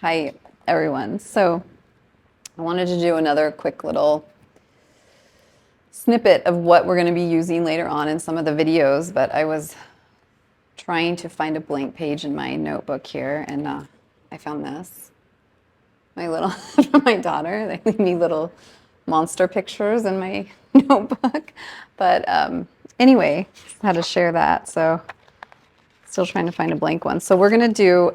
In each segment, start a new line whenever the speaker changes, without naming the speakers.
Hi, everyone. So I wanted to do another quick little snippet of what we're going to be using later on in some of the videos, but I was trying to find a blank page in my notebook here, and I found this. My little, from my daughter. They leave me little monster pictures in my notebook. But anyway, had to share that. So still trying to find a blank one. So we're going to do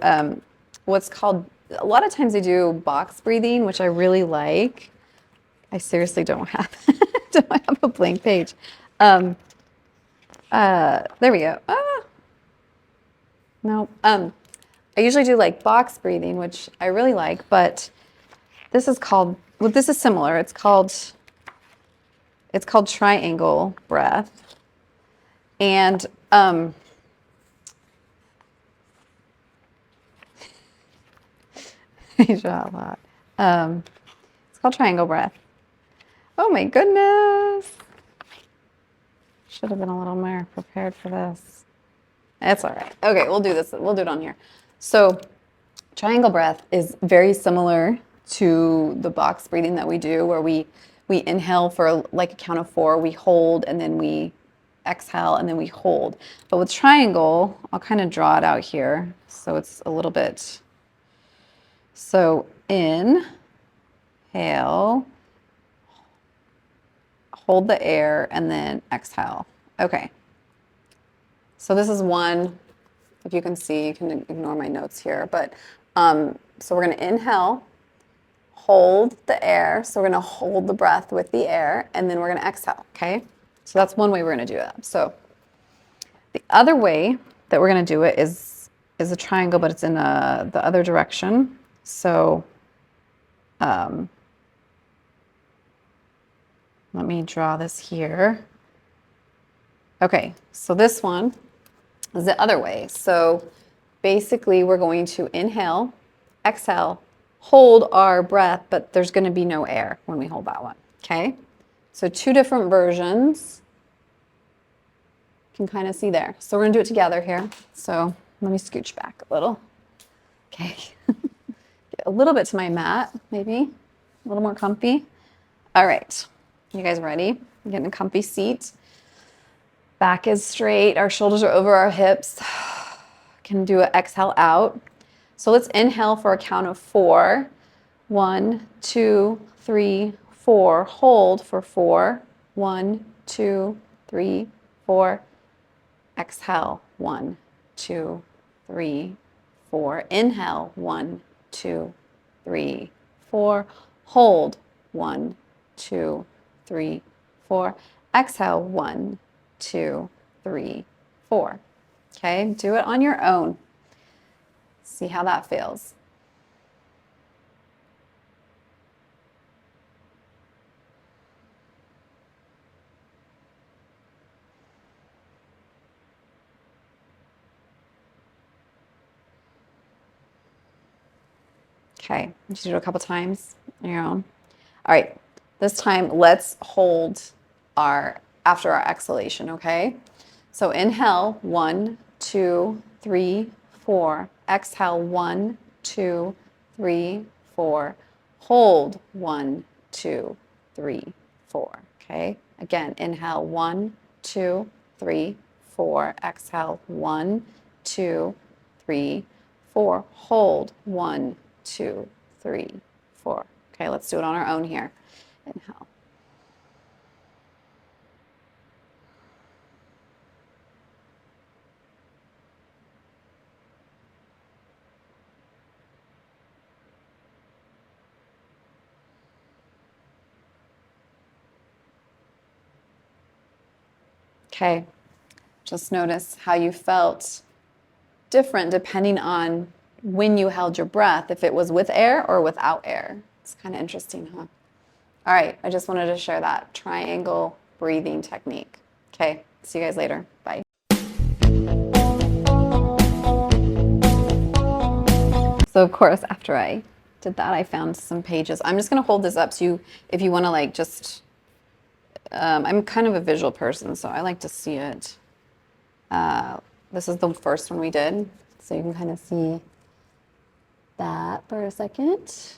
what's called, a lot of times they do box breathing, which I really like. I seriously don't have, don't have a blank page. There we go. No. I usually do like box breathing, which I really like, but this is called, well, this is similar. It's called triangle breath. And it's called triangle breath. Oh my goodness. Should have been a little more prepared for this. That's all right. Okay, we'll do this. We'll do it on here. So triangle breath is very similar to the box breathing that we do, where we inhale for like a count of 4, we hold, and then we exhale, and then we hold. But with triangle, I'll kind of draw it out here so it's a little bit. So inhale, hold the air, and then exhale. Okay. So this is one, if you can see, you can ignore my notes here, but so we're going to inhale, hold the air. So we're going to hold the breath with the air, and then we're going to exhale, okay? So that's one way we're going to do that. So the other way that we're going to do it is a triangle, but it's in the other direction. So let me draw this here. Okay, so this one is the other way. So basically we're going to inhale, exhale, hold our breath, but there's going to be no air when we hold that one, okay? So 2 different versions. You can kind of see there. So we're going to do it together here. So let me scooch back a little. Okay. Get a little bit to my mat, maybe. A little more comfy. All right. You guys ready? Get in a comfy seat. Back is straight. Our shoulders are over our hips. Can do an exhale out. So let's inhale for a count of 4. 1, 2, 3, 4. Hold for 4. 1, 2, 3, 4. Exhale. 1, 2, 3, 4. Inhale. 1, 2, 3, 4. Hold. 1, 2, 3, 4. Exhale. 1, 2, 3, 4. Okay, do it on your own. See how that feels. Okay, just do it a couple times on your own. All right, this time let's hold after our exhalation, okay? So inhale, 1, 2, 3, 4. Exhale, 1, 2, 3, 4. Hold, 1, 2, 3, 4. Okay, again, inhale, 1, 2, 3, 4. Exhale, 1, 2, 3, 4. Hold, 1, 2, 3, 4. Okay, let's do it on our own here. Inhale. Okay, just notice how you felt different depending on when you held your breath, if it was with air or without air. It's kind of interesting, huh? All right, I just wanted to share that triangle breathing technique. Okay, see you guys later. Bye. So of course, after I did that, I found some pages. I'm just gonna hold this up so if you wanna like just, I'm kind of a visual person, so I like to see it. This is the first one we did, so you can kind of see that. for a second.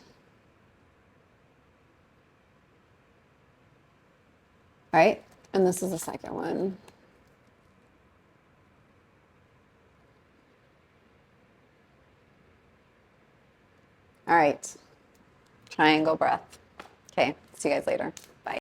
All right, and this is the second one. All right, triangle breath. Okay, see you guys later. Bye.